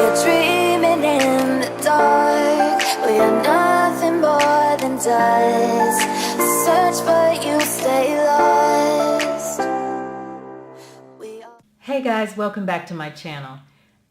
We're dreaming in the dark. We are nothing more than dust. Search but you stay lost. Hey guys, welcome back to my channel.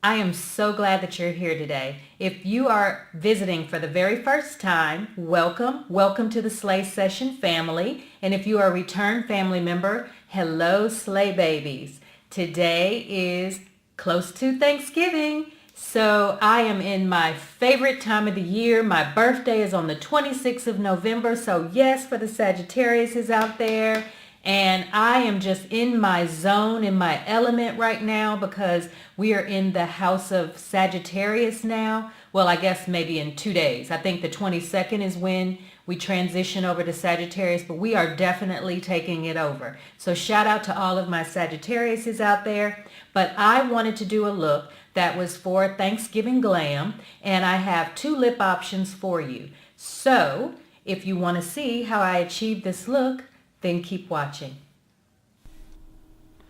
I am so glad that you're here today. If you are visiting for the very first time, welcome. Welcome to the Slay Session family. And if you are a return family member, hello Slay babies. Today is close to Thanksgiving. So I am in my favorite time of the year. My birthday is on the 26th of November. So yes, for the Sagittarius out there. And I am just in my zone, in my element right now because we are in the house of Sagittarius now. Well, I guess maybe in 2 days. I think the 22nd is when we transition over to Sagittarius, but we are definitely taking it over. So shout out to all of my Sagittariuses out there. But I wanted to do a look that was for Thanksgiving glam, and I have 2 lip options for you. So if you want to see how I achieved this look, then keep watching.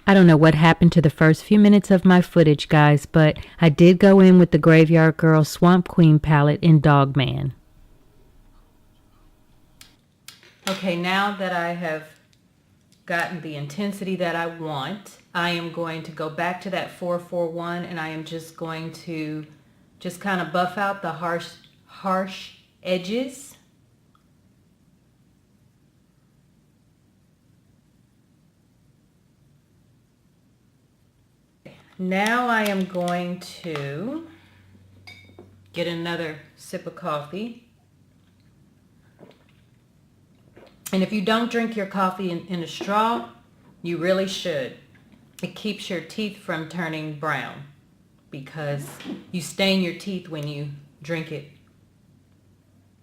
I don't know what happened to the first few minutes of my footage, guys, but I did go in with the Graveyard Girl Swamp Queen palette in Dogman. Okay, now that I have gotten the intensity that I want, I am going to go back to that 441 and I am just going to just kind of buff out the harsh edges. Now I am going to get another sip of coffee. And if you don't drink your coffee in a straw, you really should. It keeps your teeth from turning brown because you stain your teeth when you drink it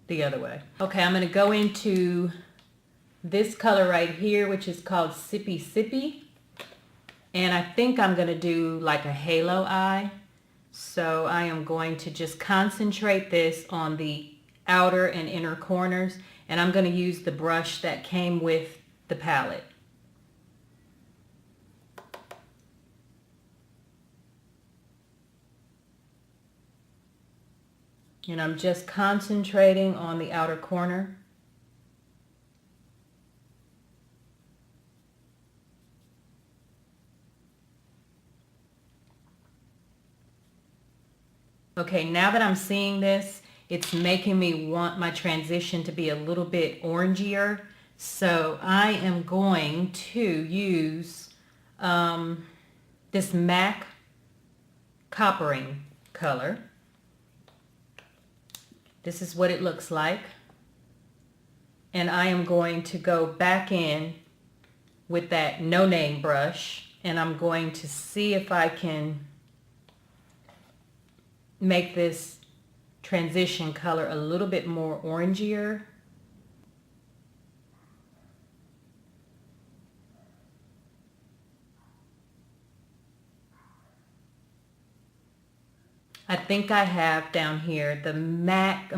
the other way. Okay, I'm going to go into this color right here, which is called Sippy Sippy. And I think I'm going to do like a halo eye. So I am going to just concentrate this on the outer and inner corners. And I'm going to use the brush that came with the palette. And I'm just concentrating on the outer corner. Okay, now that I'm seeing this, it's making me want my transition to be a little bit orangier. So I am going to use this MAC Coppering color. This is what it looks like. And I am going to go back in with that No Name brush and I'm going to see if I can make this transition color a little bit more orangier. I think I have down here the Makeup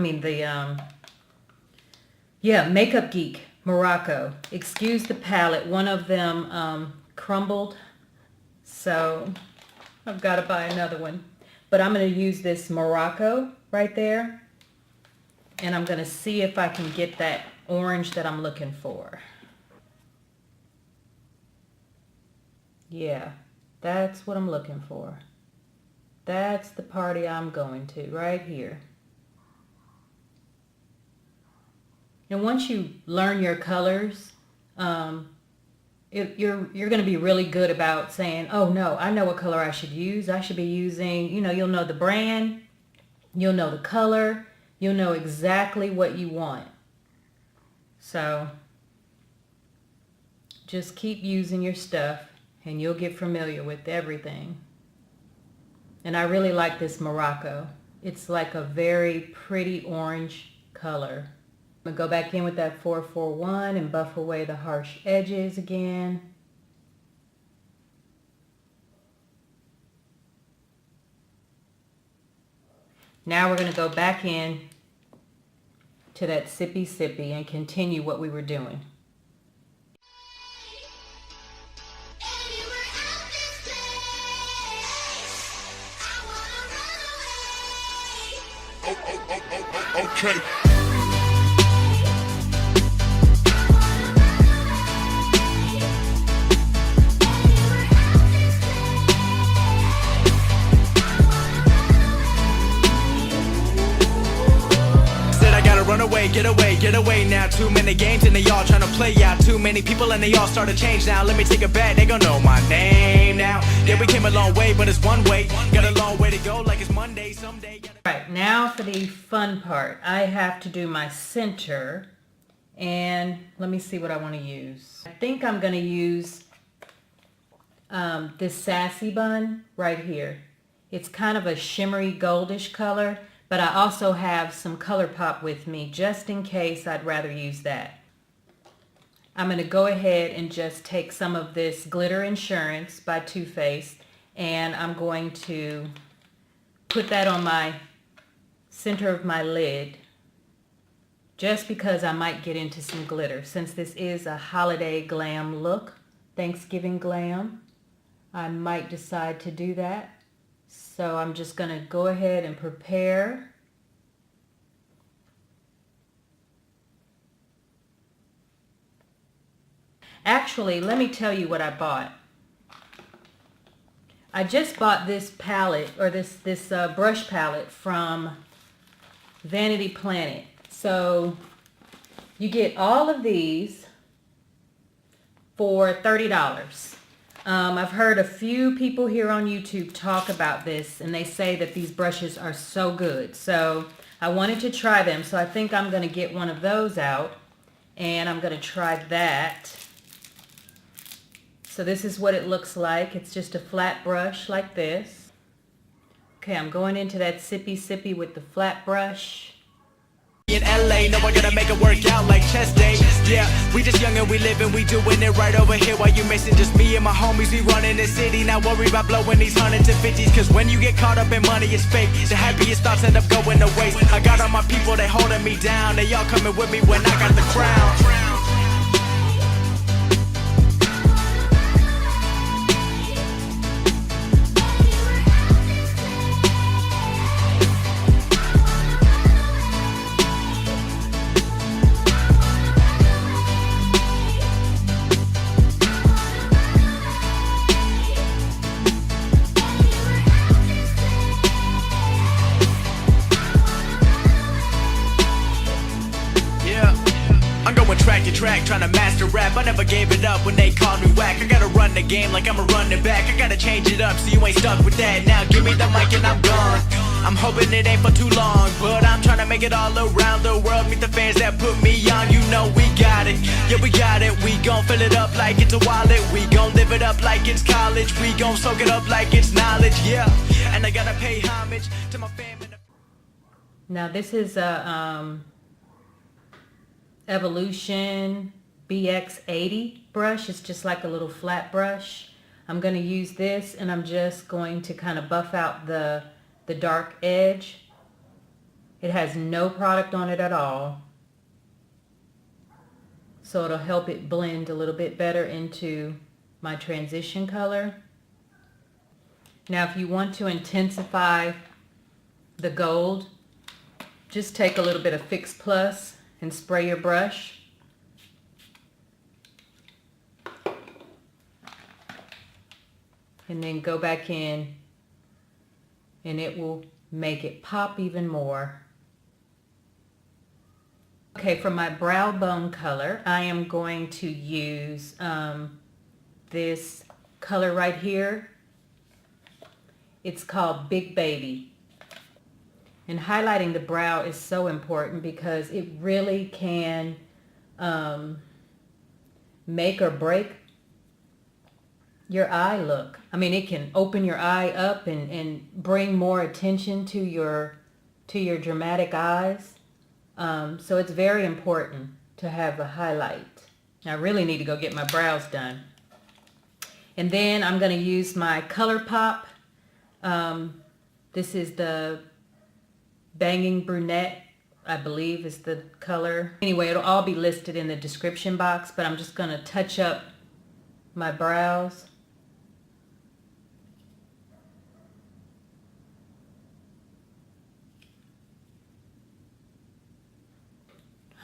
Geek Morocco. Excuse the palette, one of them crumbled, so I've got to buy another one. But I'm going to use this Morocco right there. And I'm going to see if I can get that orange that I'm looking for. Yeah, that's what I'm looking for. That's the party I'm going to right here. And once you learn your colors, you're going to be really good about saying, oh no, I know what color I should use. I should be using, you'll know the brand, you'll know the color, you'll know exactly what you want. So just keep using your stuff and you'll get familiar with everything. And I really like this Morocco. It's like a very pretty orange color. I'm going to go back in with that 441 and buff away the harsh edges again. Now we're going to go back in to that Sippy Sippy and continue what we were doing. Shapetape. Run away, get away now. Too many games and they all trying to play out. Too many people and they all start to change now. Let me take a bet, they gon' know my name now. Yeah, we came a long way, but it's one way. Got a long way to go like it's Monday, someday. Right, now for the fun part. I have to do my center, and let me see what I want to use. I think I'm going to use this Sassy Bun right here. It's kind of a shimmery goldish color, but I also have some Colourpop with me just in case I'd rather use that. I'm going to go ahead and just take some of this Glitter Insurance by Too Faced, and I'm going to put that on my center of my lid just because I might get into some glitter. Since this is a holiday glam look, Thanksgiving glam, I might decide to do that. So I'm just going to go ahead and prepare. Actually, let me tell you what I bought. I just bought this palette, or this brush palette from Vanity Planet. So you get all of these for $30. I've heard a few people here on YouTube talk about this, and they say that these brushes are so good. So I wanted to try them, so I think I'm going to get one of those out, and I'm going to try that. So this is what it looks like. It's just a flat brush like this. Okay, I'm going into that sippy with the flat brush. In LA, no, I gotta make it work out like chest day. Yeah, we just young and we living, we doing it right over here. While you missing just me and my homies, we running the city. Not worry about blowing these hundreds and fifties, cause when you get caught up in money, it's fake. The happiest thoughts end up going to waste. I got all my people, they holding me down. They all coming with me when I got the crown. Track, trying to master rap. I never gave it up when they called me whack. I gotta run the game like I'm a running back. I gotta change it up so you ain't stuck with that. Now give me the mic and I'm gone. I'm hoping it ain't for too long, but I'm trying to make it all around the world. Meet the fans that put me on. You know we got it, yeah we got it. We gon' fill it up like it's a wallet. We gon' live it up like it's college. We gon' soak it up like it's knowledge, yeah. And I gotta pay homage to my family. Now this is a Evolution BX80 brush. It's just like a little flat brush. I'm going to use this, and I'm just going to kind of buff out the dark edge. It has no product on it at all, so it'll help it blend a little bit better into my transition color. Now if you want to intensify the gold, just take a little bit of Fix Plus and spray your brush. And then go back in, and it will make it pop even more. Okay, for my brow bone color, I am going to use this color right here. It's called Big Baby. And highlighting the brow is so important because it really can make or break your eye look. I mean, it can open your eye up and bring more attention to your dramatic eyes. So it's very important to have a highlight. I really need to go get my brows done. And then I'm going to use my Colourpop. This is the Bangin Brunette, I believe is the color. Anyway, it'll all be listed in the description box, but I'm just going to touch up my brows.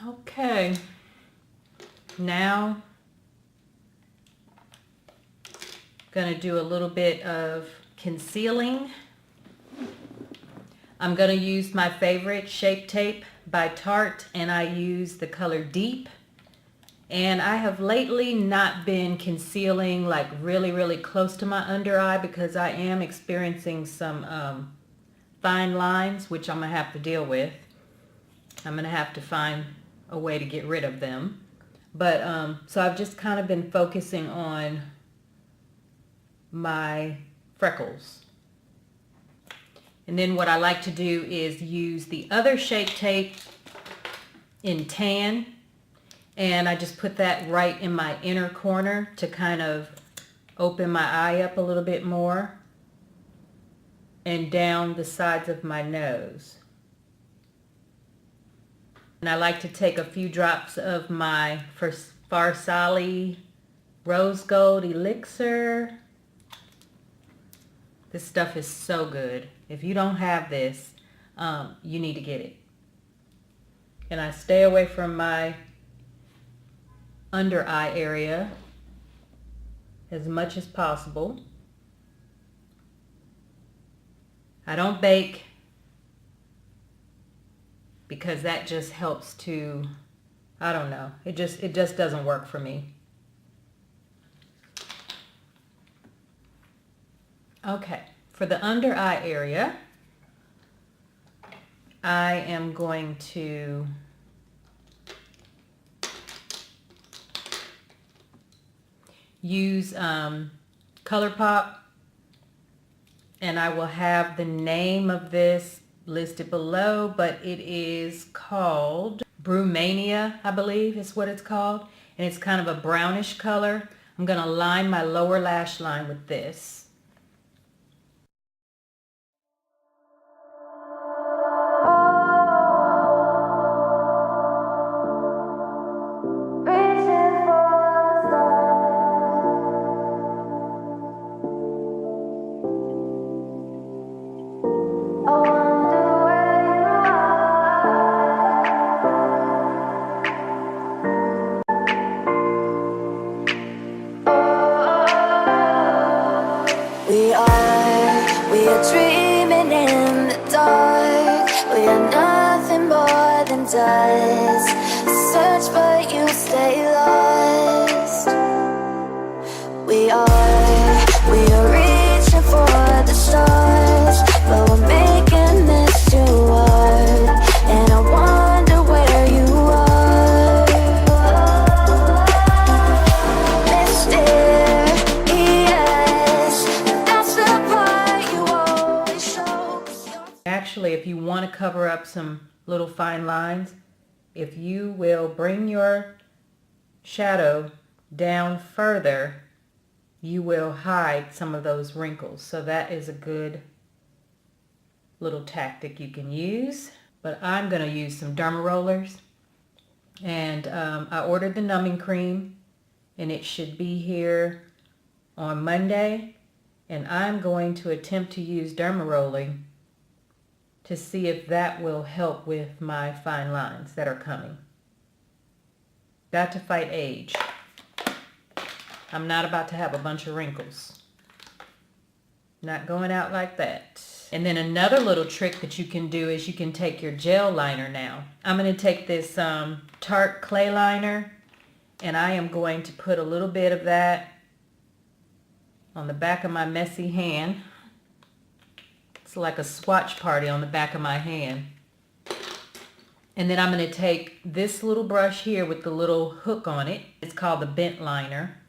Okay, now gonna do a little bit of concealing. I'm gonna use my favorite Shapetape by Tarte, and I use the color Deep. And I have lately not been concealing like really close to my under eye because I am experiencing some fine lines, which I'm gonna have to deal with. I'm gonna have to find a way to get rid of them. But so I've just kind of been focusing on my freckles. And then what I like to do is use the other Shapetape in tan, and I just put that right in my inner corner to kind of open my eye up a little bit more, and down the sides of my nose. And I like to take a few drops of my Farsali Rose Gold Elixir. This stuff is so good. If you don't have this, you need to get it. And I stay away from my under eye area as much as possible. I don't bake because that just helps to, I don't know, it just doesn't work for me. Okay, for the under eye area, I am going to use Colourpop, and I will have the name of this listed below, but it is called Brew Mania, I believe is what it's called, and it's kind of a brownish color. I'm going to line my lower lash line with this. We are dreaming in the dark. We are nothing more than dust. Search but you stay lost. We are reaching for the stars, but we're making this too hard. And I wonder where you are. Mysterious, that's the part you always show. Actually, if you want to cover up some little fine lines, if you will bring your shadow down further, you will hide some of those wrinkles. So that is a good little tactic you can use. But I'm going to use some derma rollers, and I ordered the numbing cream, and it should be here on Monday, and I'm going to attempt to use derma rolling to see if that will help with my fine lines that are coming. Got to fight age. I'm not about to have a bunch of wrinkles. Not going out like that. And then another little trick that you can do is you can take your gel liner now. I'm going to take this Tarte clay liner, and I am going to put a little bit of that on the back of my messy hand. It's like a swatch party on the back of my hand. And then I'm going to take this little brush here with the little hook on it. It's called the bent liner.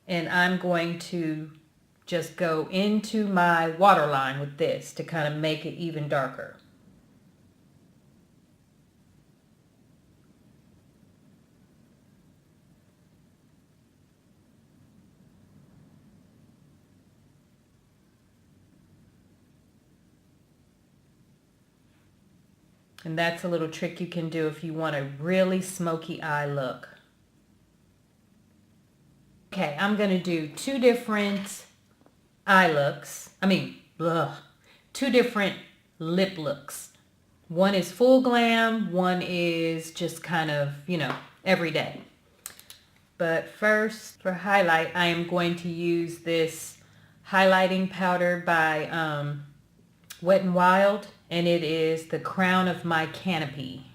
And I'm going to just go into my waterline with this to kind of make it even darker. And that's a little trick you can do if you want a really smoky eye look. Okay, I'm going to do two different eye looks. Two different lip looks. One is full glam, one is just kind of, you know, everyday. But first, for highlight, I am going to use this highlighting powder by Wet n Wild, and it is the Crown of My Canopy.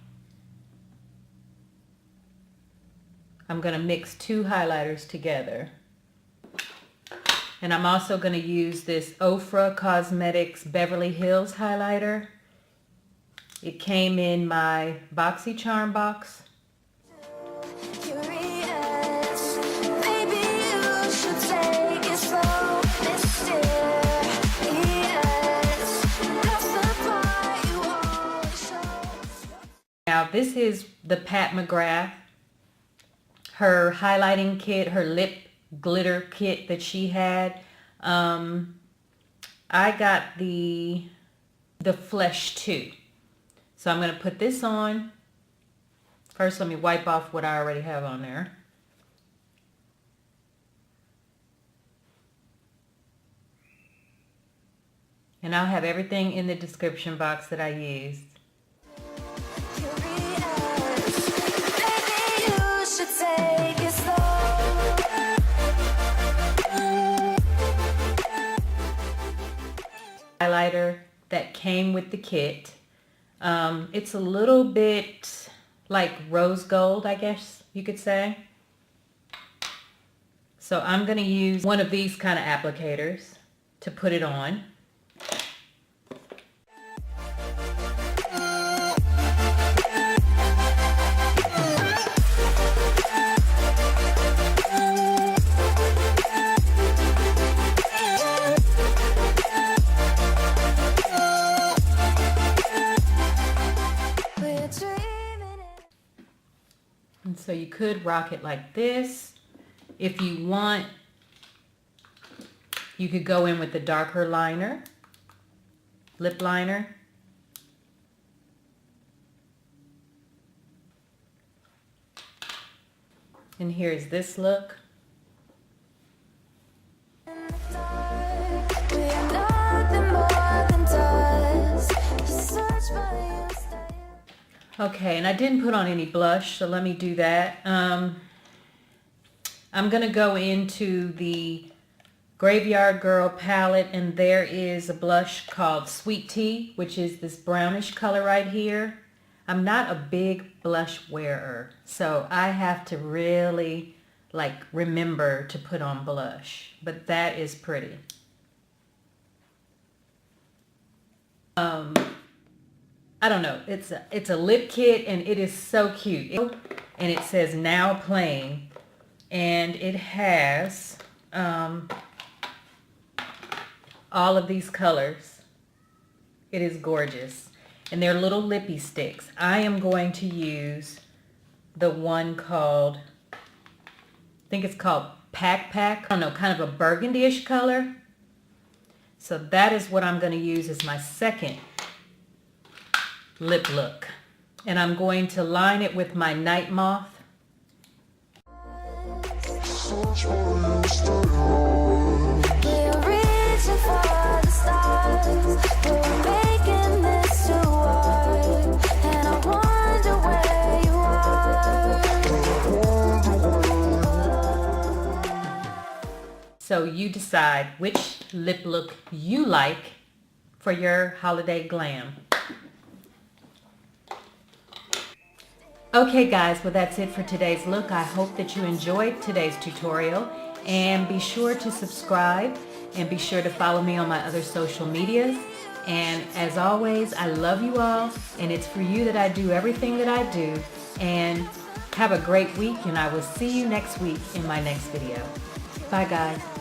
I'm going to mix two highlighters together. And I'm also going to use this Tarte Cosmetics Beverly Hills highlighter. It came in my BoxyCharm box. Now this is the Pat McGrath, her highlighting kit, her lip glitter kit that she had. I got the Flesh 2. So I'm going to put this on. First, let me wipe off what I already have on there. And I'll have everything in the description box that I used. Highlighter that came with the kit. It's a little bit like rose gold, I guess you could say. So I'm going to use one of these kind of applicators to put it on. And so you could rock it like this. If you want, you could go in with the darker liner, lip liner. And here's this look. Okay, and I didn't put on any blush, so let me do that. I'm going to go into the Graveyard Girl palette, and there is a blush called Sweet Tea, which is this brownish color right here. I'm not a big blush wearer, so I have to really remember to put on blush, but that is pretty. I don't know, it's a lip kit, and it is so cute. And it says now playing, and it has all of these colors. It is gorgeous, and they're little Lippie Stix. I am going to use the one called, I think it's called Pack. I don't know, kind of a burgundy-ish color. So that is what I'm going to use as my second lip look. And I'm going to line it with my Night Moth. So you decide which lip look you like for your holiday glam. Okay guys, well that's it for today's look. I hope that you enjoyed today's tutorial, and be sure to subscribe and be sure to follow me on my other social medias. And as always, I love you all, and it's for you that I do everything that I do. And have a great week, and I will see you next week in my next video. Bye guys.